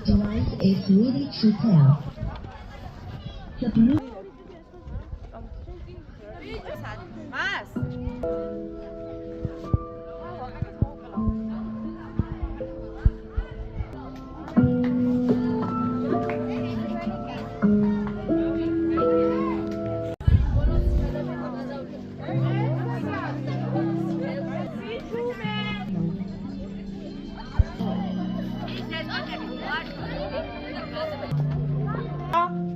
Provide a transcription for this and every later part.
device is ready to pair. The blue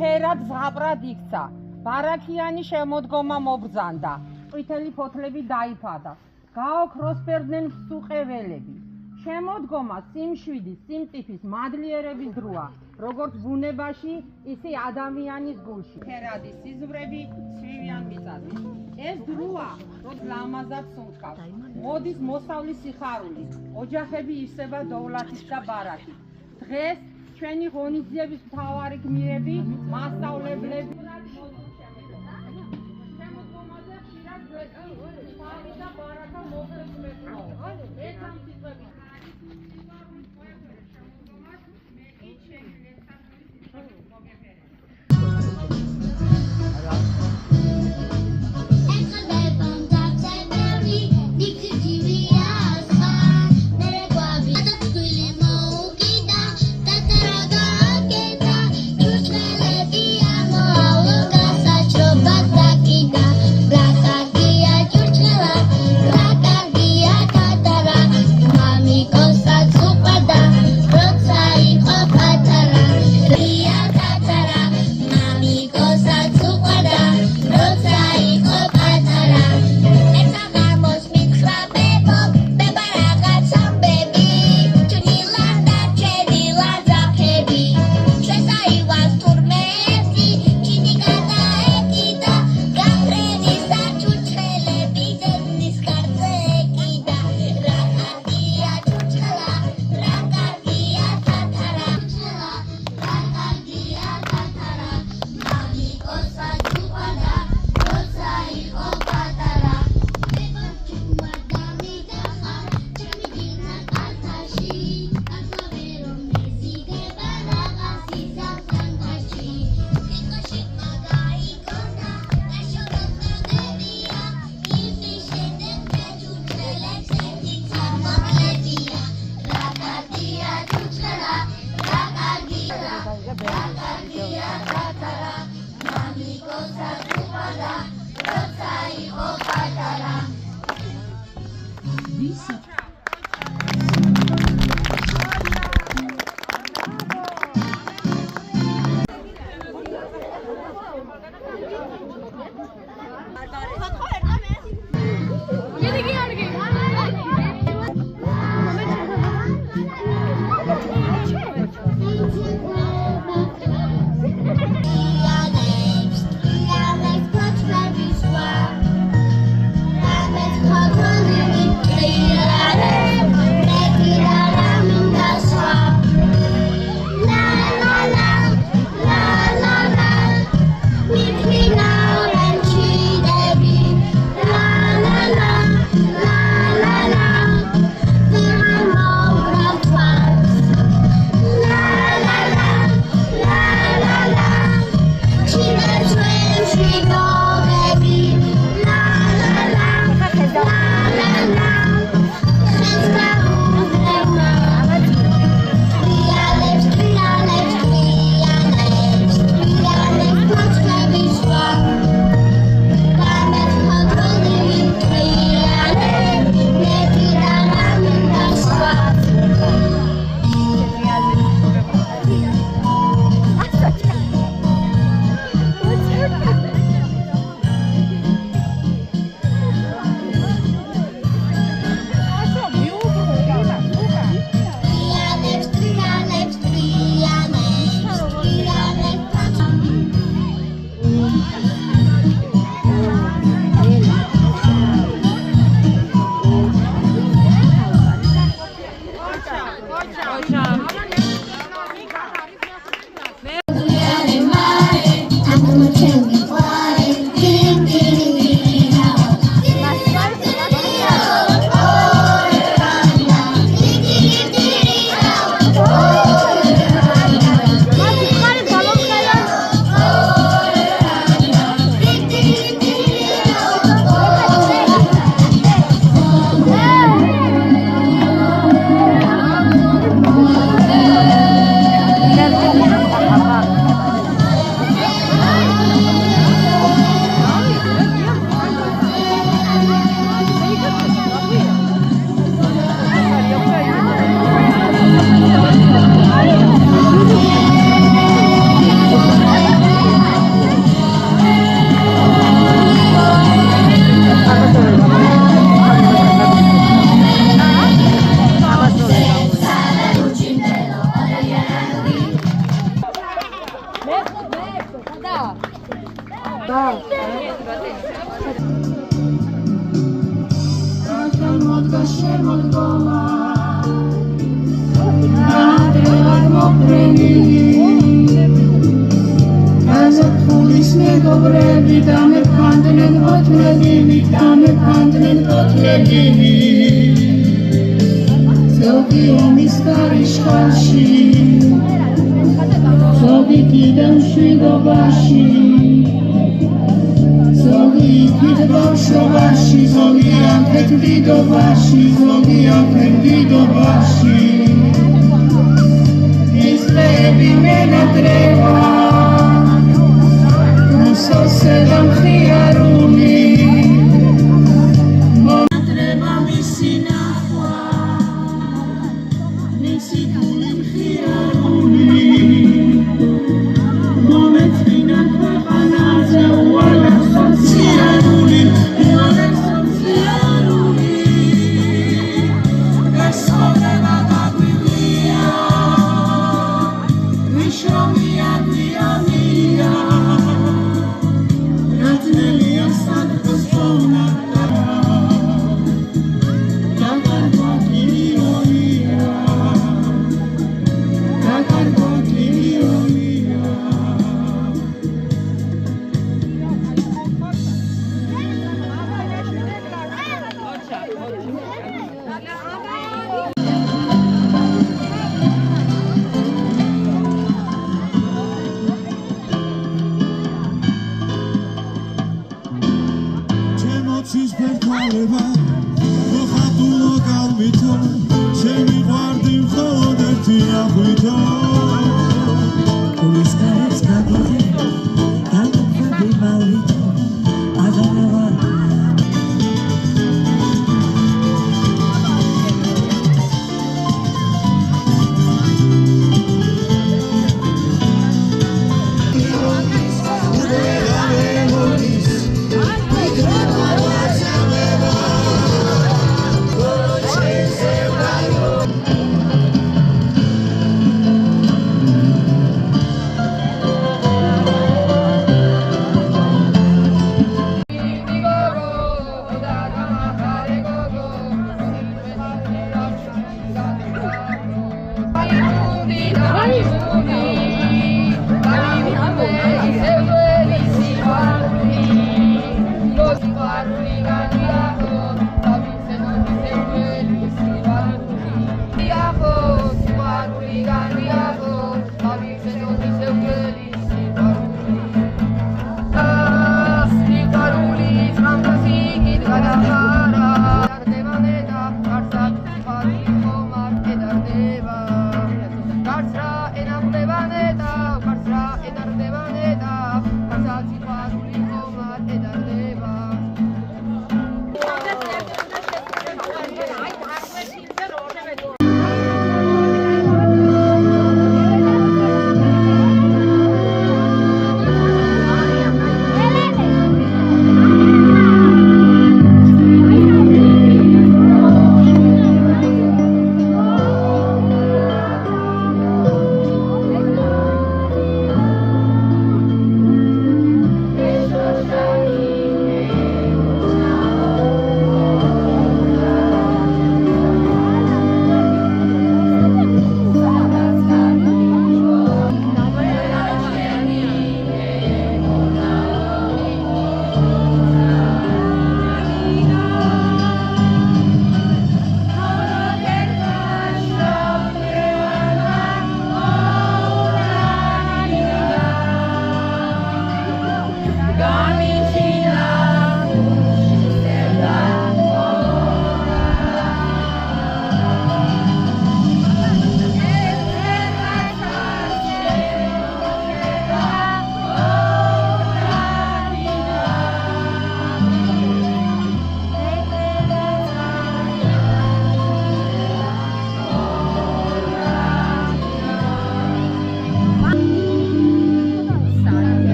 ფერად ზღაპრად იქცა, ბარაქიანი შემოდგომა მობრძანდა, ყვითელი ფოთლები დაიფადა, გაოქროსფერდნენ მსუყეველები. შემოდგომა სიმშვიდის, სიმწიფის, მადლიერების დროა, როგორც ბუნებაში, ისე ადამიანის გულში. ფერადი სიზმრები ცვივიან მიწაზე. ეს დროა, როდის ლამაზად სუნთქავს, მოდის მოსავლის სიხარული, ოჯახები ივსება დოვლათით და ბარათით. დღეს ჩვენი ღონისძიების მთავარი გმირები, მასწავლებლები შემოდგომაზე ხშირად გვეტყვით, თავი და ბარათა მოხერხებო. ეს ამ სიტყვები Mami, cosa super da, Vitame pantenen hotlegi, vitame pantenen hotlegi. Zogi omis karishkashi, zogi kidam shvidobashi, zogi kidam shovashi, zogi anket vidobashi, zogi anket vidobashi. Izlebi menatreva. Sossedam khiaruni Monatreba misinahwa Nisikulim khiaruni Mometrinan khanaza Wala khomsiaruni Wala khomsiaruni Esodeva gagwivia Vishomia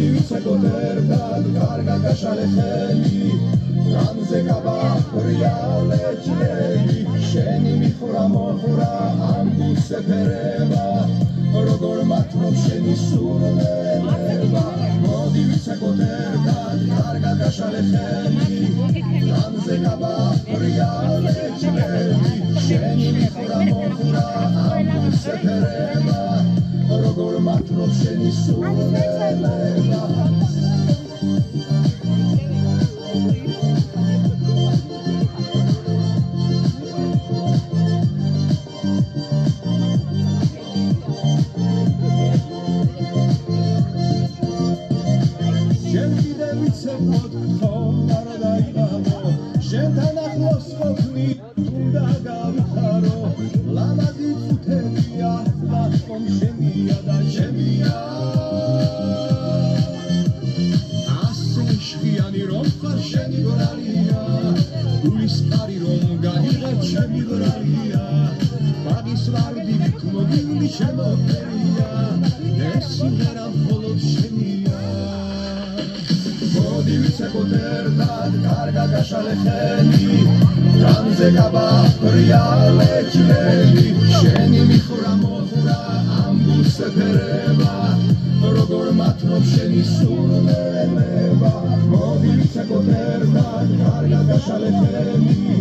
მოვივიცეკოთ ერთად კარგად გაშალე ხელი განზე გაბახრია ლეჩლელი შენი მიხურა მოხურა ამ გულს ეფერება როგორ მათმობ შენი სურნელება მოვივიცეკოთ ერთად კარგად გაშალე ხელი განზე გაბახრია ლეჩლელი შენი მიხურა მოხურა ამ გულს ეფერება როგორ მათმობ შენი სურნელება შენთან ახლოს ყოფნი უნდა გავიხარო ლამაზი წუთებია მათკომ შემია და შემია ასე შხიანი რომ ხარ შენი ბრალია გულის კარი რომ გაიღებ ჩემი ბრალია ბაგის ვარდივით მოგილი შემოფერია ეს სიმღერა მხოლოდ შენია მოვივიცეკოთ ერთად კარგად გაშალე ხელი განზე გაბახრია ლეჩლელი შენი მიხურა მოხურა ამ გულს ეფერება როგორ მათმობ შენი სურნელება მოვივიცეკოთ ერთად კარგად გაშალე ხელი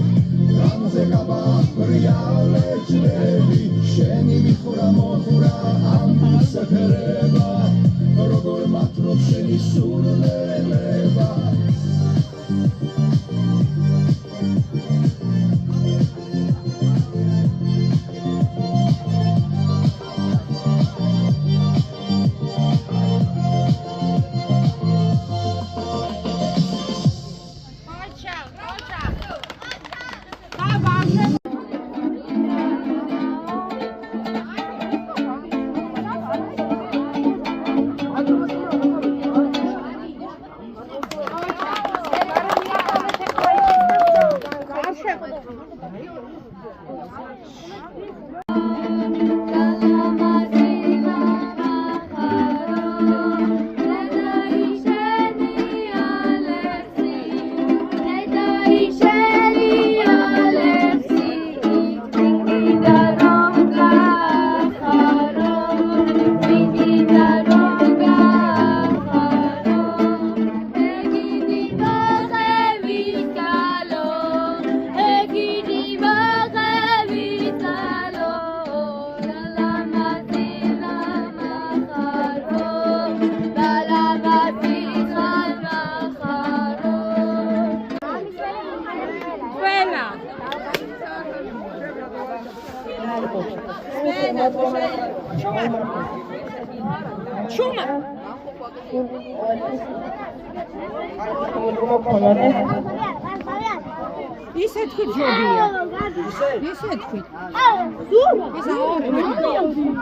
განზე გაბახრია ლეჩლელი შენი მიხურა მოხურა ამ გულს ეფერება როგორ მათმობ შენი სურნელება შუმა ისე თქვი ჯობია ისე თქვი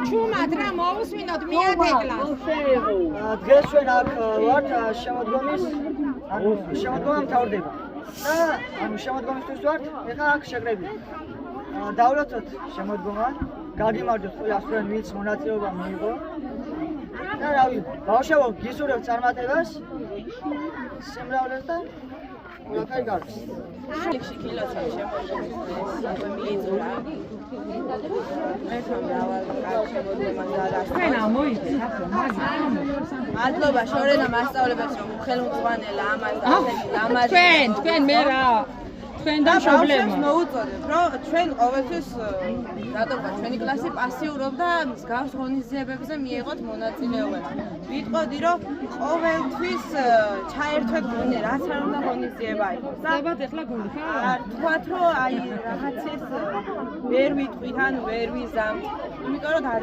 შუმად რა მოვუსმინოთ მიათეკლას დღეს ჩვენ აქ ვართ შემოდგომის შემოდგომა მთავრდება და შემოდგომისთვის ვართ ეხლა აქ შეკრებით დავлетოთ შემოდგომა გაგიმარჯვოთ ყველას თქვენ ვინც მონაწილეობა მიიღო და რავი ბავშვებო გისურვებთ წარმატებას სიმრავლეს და ყველაფერი გარს შიქში კილოცი შემოგვიწყდა მიიწურა ერთმა მრავალ შემოდგომას გადასცა თქვენ მოიწევთ მადლობა შორენა მასწავლებელს რომ ხელმძღვანელა ამას და ამას თქვენ მე რა თქვენ და პრობლემა მოუწოდეთ რომ ჩვენ ყოველთვის რატომა ჩვენი კლასი პასიურობდა მსგავს ღონისძიებებზე მიიღოთ მონაწილეობა ვიტყოდი რომ ყოველთვის ჩაერთვეთ გუნდი რაც არ უნდა ღონისძიება იყოს და დებათ ეხლა გუნდი ხა თქვათ რომ აი რაღაცის ვერ ვიტყვით ან ვერ ვიზამთ იმიტომ რომ არ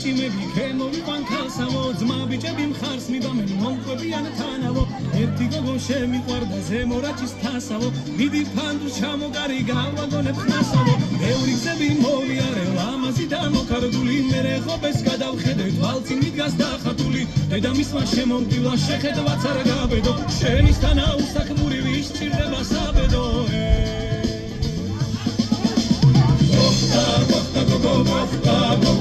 ვიჭიმები ქემოვიყვან ქალსავო ძმა ბიჭები მხარს მიდამენ მომყვებიან თანავო ერთი გოგო შემიყვარდა ზემორაჭის თასავო მიდი ფანდუს ჩამოგარი გავაგონებ ხნასავო ბევრი გზები მოვიარე ლამაზი და მოქარგული მერე ხობეს გადავხედეთ ვალცი მიდგას დახატული დედამისმა შემომტილა შეხედვაც არ გაბედო შენის თანა უსაქმური ვის ჭირდება საბედო მადლობა